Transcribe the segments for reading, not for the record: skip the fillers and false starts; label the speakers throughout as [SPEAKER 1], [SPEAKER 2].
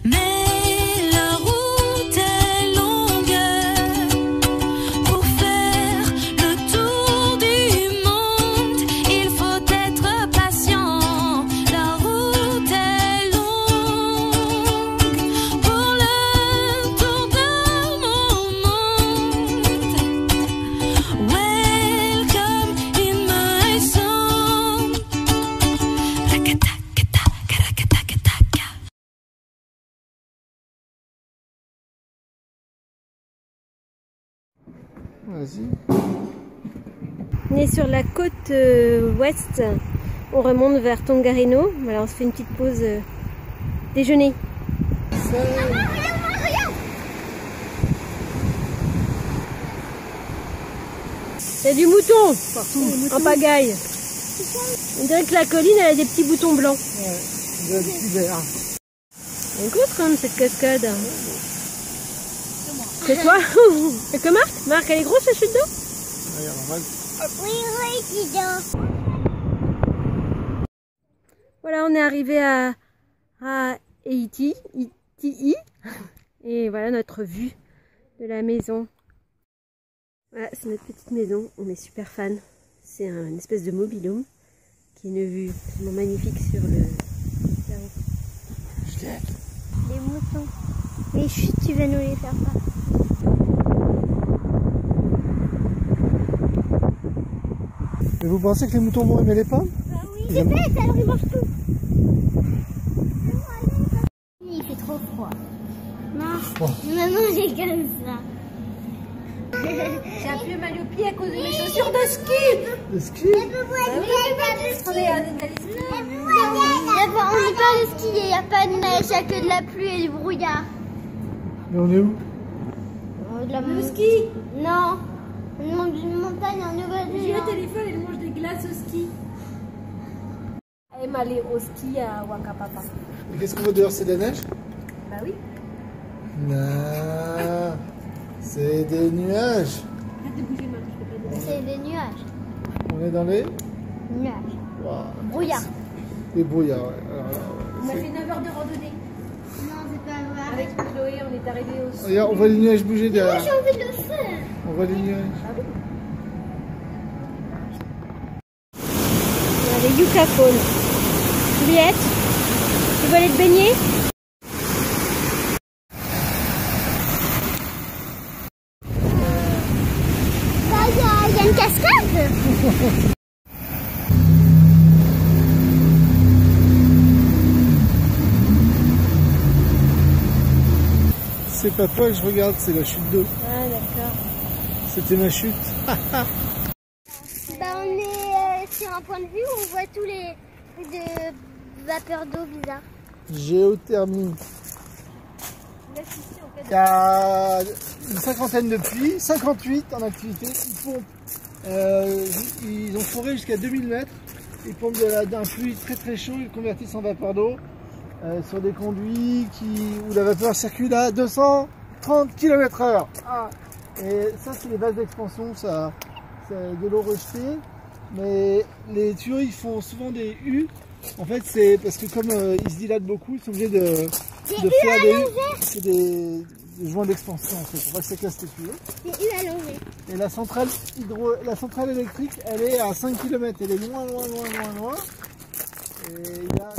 [SPEAKER 1] Mais la route est longue pour faire le tour du monde. Il faut être patient. La route est longue pour le tour de mon monde. Welcome in my song. Rakata, karakata, kataka.
[SPEAKER 2] Vas-y.
[SPEAKER 3] On est sur la côte ouest, on remonte vers Tongariro. Voilà, on se fait une petite pause déjeuner. Il y a du mouton partout, en pagaille. On dirait que la colline elle a des petits boutons blancs.
[SPEAKER 2] Ouais, des petits verts.
[SPEAKER 3] Elle est grosse quand même cette cascade. C'est toi? C'est que Marc? Marc, elle est grosse la chute d'eau?
[SPEAKER 2] Regarde, on va...
[SPEAKER 3] Voilà, on est arrivé à Iti. Et voilà notre vue de la maison. Voilà, c'est notre petite maison. On est super fan. C'est une espèce de mobil-home qui est une vue absolument magnifique sur le...
[SPEAKER 4] Les moutons. Les chutes, tu vas nous les faire pas.
[SPEAKER 2] Et vous pensez que les moutons vont aimer les pommes?
[SPEAKER 4] Bah oui, c'est bête, alors ils mangent tout. Il fait trop froid. Non, maman, j'ai comme ça.
[SPEAKER 3] J'ai un peu mal au pied à cause de mes chaussures de ski.
[SPEAKER 2] Le ski?
[SPEAKER 4] On n'est pas de ski, il n'y a pas de neige, il n'y a que de la pluie et du brouillard.
[SPEAKER 2] Mais on est où?
[SPEAKER 3] Le ski.
[SPEAKER 4] Non, on monte d'une montagne en Nouvelle-Zélande.
[SPEAKER 3] J'ai le téléphone, elle mange des glaces au ski. Elle aime aller au ski à Wakapapa.
[SPEAKER 2] Et qu'est-ce qu'on voit dehors? C'est de la neige?
[SPEAKER 3] Bah oui.
[SPEAKER 2] Non, c'est des nuages.
[SPEAKER 3] Arrête de bouger, Marc, je peux pas dire.
[SPEAKER 4] C'est des nuages.
[SPEAKER 2] On est dans les...
[SPEAKER 4] Nuages.
[SPEAKER 2] Wow.
[SPEAKER 4] Brouillard.
[SPEAKER 2] Les brouillards, ouais. Alors,
[SPEAKER 3] On a fait 9 heures de randonnée.
[SPEAKER 4] Non, c'est pas vrai.
[SPEAKER 3] Avec Chloé, on est arrivé au ski.
[SPEAKER 2] regarde, on voit les nuages bouger
[SPEAKER 4] Moi,
[SPEAKER 2] derrière.
[SPEAKER 4] j'ai envie de le faire.
[SPEAKER 2] On voit les nuages.
[SPEAKER 3] On a les yucca faunes. Juliette, tu veux aller te baigner?
[SPEAKER 4] Là, il y a une cascade.
[SPEAKER 2] C'est pas toi que je regarde, c'est la chute d'eau.
[SPEAKER 3] Ah d'accord.
[SPEAKER 2] C'était ma chute.
[SPEAKER 4] Bah, on est sur un point de vue où on voit tous les trucs de vapeur d'eau bizarre.
[SPEAKER 2] Géothermie. Il y a une cinquantaine de puits, 58 en activité. Ils pompent, ils ont foré jusqu'à 2000 mètres. Ils pompent d'un fluide très très chaud, ils le convertissent en vapeur d'eau sur des conduits où la vapeur circule à 230 km/h. Ah. Et ça, c'est les bases d'expansion, c'est de l'eau rejetée. Mais les tuyaux, ils font souvent des U. En fait, c'est parce que comme ils se dilatent beaucoup, ils sont obligés de faire des U. C'est des joints d'expansion en fait, pour pas que ça casse les tuyaux.
[SPEAKER 4] Des U allongés.
[SPEAKER 2] Et la centrale électrique, elle est à 5 km, elle est loin. Et il y a...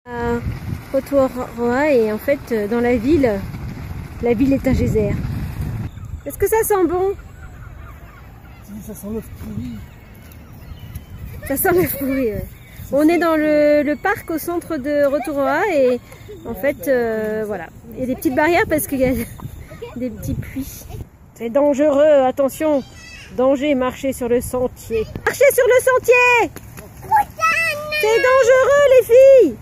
[SPEAKER 3] À Rotorua et en fait dans la ville est un geyser. Est-ce que ça sent bon?
[SPEAKER 2] Ça sent l'œuf pourri.
[SPEAKER 3] Ça sent le fruit. Ouais. On est dans le parc au centre de Rotorua et en fait voilà, il y a des petites barrières parce qu'il y a des petits puits. C'est dangereux, attention, danger, marcher sur le sentier. Marcher sur le sentier! C'est dangereux les filles!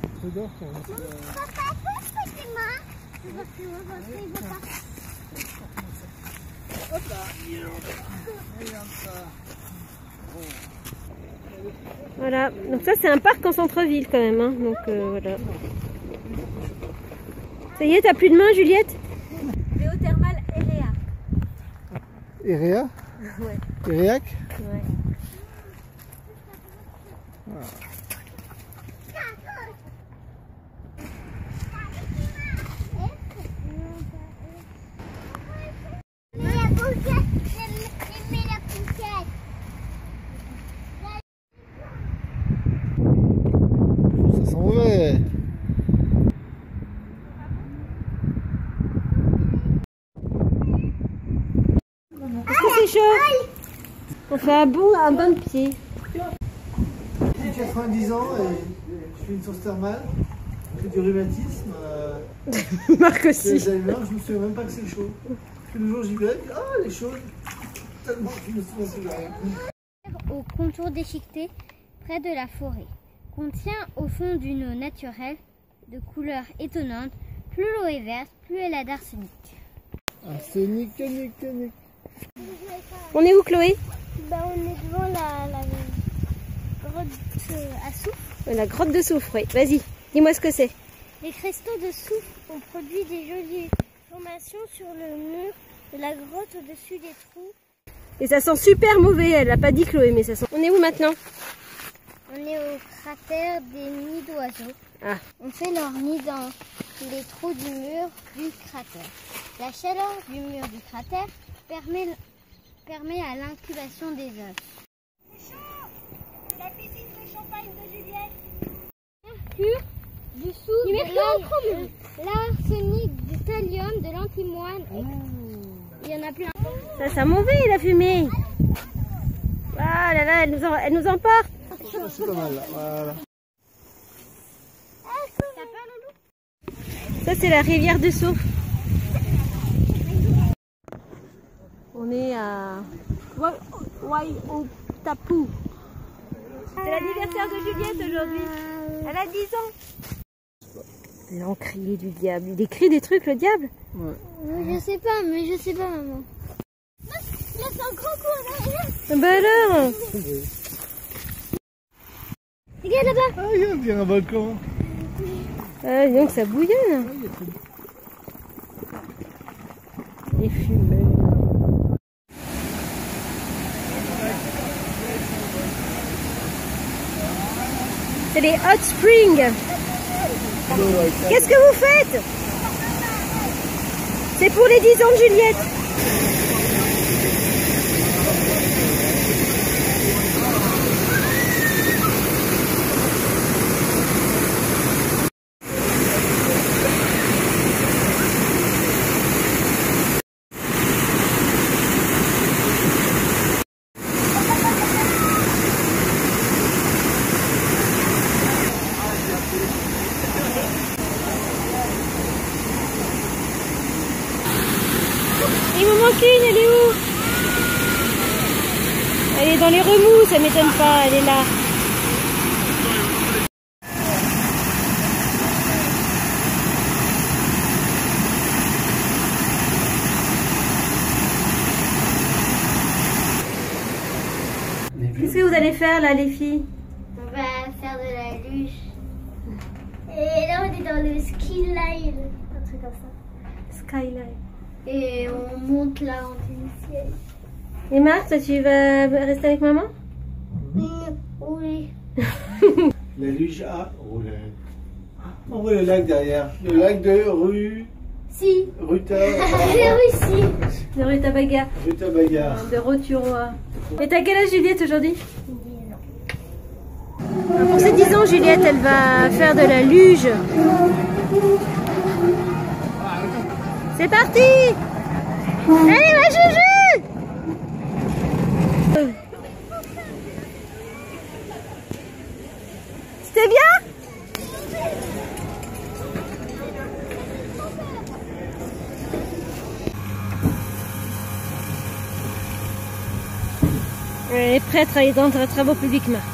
[SPEAKER 3] Voilà, donc ça c'est un parc en centre-ville quand même, hein. Donc voilà. Ça y est, t'as plus de main Juliette? Géothermal Erea.
[SPEAKER 2] Erea?
[SPEAKER 3] Ouais.
[SPEAKER 2] Ereac?
[SPEAKER 3] Ouais. On fait un bon pied.
[SPEAKER 2] J'ai 90 ans et je fais une source thermale. J'ai du rhumatisme.
[SPEAKER 3] Marc
[SPEAKER 2] J'ai
[SPEAKER 3] aussi.
[SPEAKER 2] les Alzheimer, je me souviens même pas que c'est chaud. Puis le jour j'y vais, ah elle est chaude. Tellement que je me souviens plus de rien.
[SPEAKER 4] Au contour déchiqueté, près de la forêt, contient au fond d'une eau naturelle de couleur étonnante. Plus l'eau est verte, plus elle a d'arsenic.
[SPEAKER 2] Arsenic.
[SPEAKER 3] On est où, Chloé?
[SPEAKER 4] Bah, on est devant la grotte à soufre.
[SPEAKER 3] La grotte de soufre, oui. Vas-y, dis-moi ce que c'est.
[SPEAKER 4] Les cristaux de soufre ont produit des jolies formations sur le mur de la grotte au-dessus des trous.
[SPEAKER 3] Et ça sent super mauvais, elle l'a pas dit Chloé, mais ça sent... On est où maintenant?
[SPEAKER 4] On est au cratère des nids d'oiseaux.
[SPEAKER 3] Ah.
[SPEAKER 4] On fait leur nid dans les trous du mur du cratère. La chaleur du mur du cratère permet à l'incubation des œufs. C'est chaud! La piscine de champagne de Juliette. Mercure, du soufre, de l'arsenic, du thallium, de l'antimoine. Il y en a plein.
[SPEAKER 3] Ça sent mauvais la fumée. Ah là là, elle nous emporte.
[SPEAKER 2] C'est pas mal là, voilà.
[SPEAKER 3] Ça c'est la rivière du soufre. On est à Waiotapu. C'est l'anniversaire de Juliette aujourd'hui. Elle a 10 ans. L'encrier du diable. Il écrit des trucs, le diable?
[SPEAKER 2] Ouais.
[SPEAKER 4] Je sais pas, maman. Là, c'est un grand coup en arrière.
[SPEAKER 3] Bah alors.
[SPEAKER 4] Regarde là-bas.
[SPEAKER 2] Ah, il y a bien un volcan.
[SPEAKER 3] Ah, dis donc ça bouillonne. Les fumées. C'est les hot springs. Qu'est-ce que vous faites? C'est pour les 10 ans de Juliette. Il me manque une, elle est où? Elle est dans les remous, ça m'étonne pas, elle est là. Qu'est-ce que vous allez faire là les filles?
[SPEAKER 4] On va faire de la luge. Et là, on est dans le ski line, un truc comme ça.
[SPEAKER 3] Skyline.
[SPEAKER 4] Et on monte là en initial.
[SPEAKER 3] Et Marc, toi tu vas rester avec maman?
[SPEAKER 4] Oui.
[SPEAKER 2] La luge A. Oh, on voit le lac derrière. Le lac de
[SPEAKER 4] Si.
[SPEAKER 2] Ruta.
[SPEAKER 4] J'ai réussi.
[SPEAKER 3] De Rutabaga,
[SPEAKER 2] Rutabaga.
[SPEAKER 3] de Roturoa. Et t'as quel âge Juliette aujourd'hui? Pour ses 10 ans, Juliette, elle va faire de la luge. C'est parti! Allez, ma Juju! C'était bien? Elle est prête à travailler dans les travaux publics, Marc.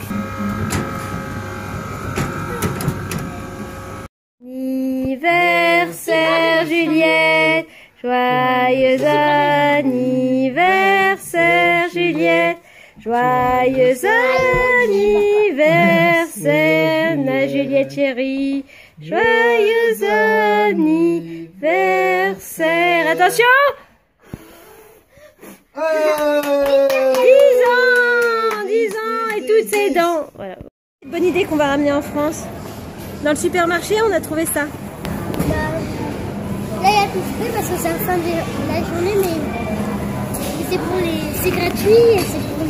[SPEAKER 3] Anniversaire Juliette, joyeux anniversaire Juliette, joyeux anniversaire ma Juliette chérie, joyeux anniversaire. Attention! 10 ans et toutes ses dents. Voilà. Bonne idée qu'on va ramener en France. Dans le supermarché, on a trouvé ça.
[SPEAKER 4] Là, il y a tout ce parce que c'est la fin de la journée, mais c'est pour c'est gratuit et c'est pour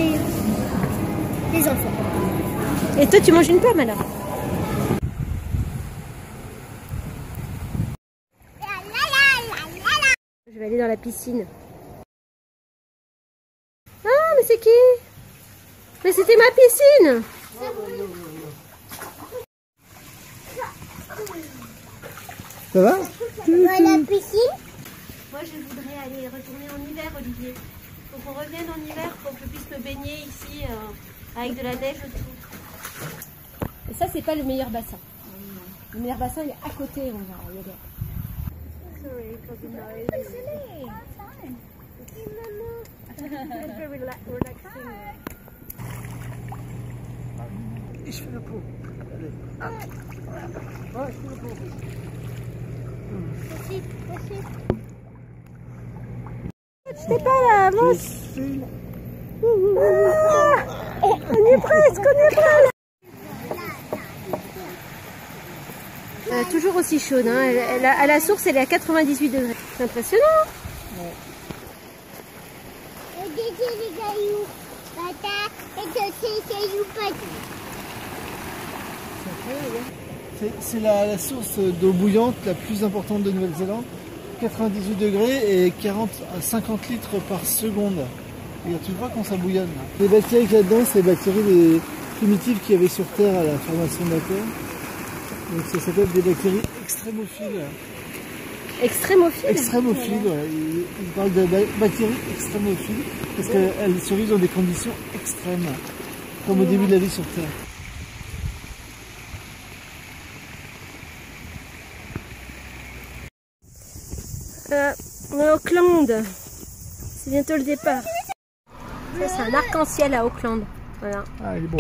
[SPEAKER 4] les enfants.
[SPEAKER 3] Et toi, tu manges une pomme alors? Je vais aller dans la piscine. Mais c'était ma piscine.
[SPEAKER 2] Ça va?
[SPEAKER 4] La piscine.
[SPEAKER 3] Moi, je voudrais aller retourner en hiver, Olivier. Faut qu'on revienne en hiver pour que je puisse me baigner ici avec de la neige autour. Et ça, c'est pas le meilleur bassin. Le meilleur bassin, il est à côté, on va y aller. Sorry, for the noise.
[SPEAKER 2] Je fais le pot. Allez. Ouais, je fais le pot.
[SPEAKER 3] T'es pas là, avance. On y est presque, toujours aussi chaude, hein. À la source, elle est à 98 degrés. C'est impressionnant.
[SPEAKER 4] Regardez les cailloux. Pata, et que ces cailloux pata.
[SPEAKER 2] C'est la source d'eau bouillante la plus importante de Nouvelle-Zélande. 98 degrés et 40 à 50 litres par seconde. Et tu vois quand ça bouillonne. Là. Les bactéries qu'il y a dedans, c'est les bactéries les primitives qu'il y avait sur Terre à la formation de la Terre. Donc ça s'appelle des bactéries extrémophiles.
[SPEAKER 3] Extrémophile.
[SPEAKER 2] Extrémophiles, ouais. Ils parlent de bactéries extrémophiles parce qu'elles survivent dans des conditions extrêmes, comme au début de la vie sur Terre.
[SPEAKER 3] On est à Auckland. C'est bientôt le départ. Ça, c'est un arc-en-ciel à Auckland. Voilà.
[SPEAKER 2] Ah, il est bon.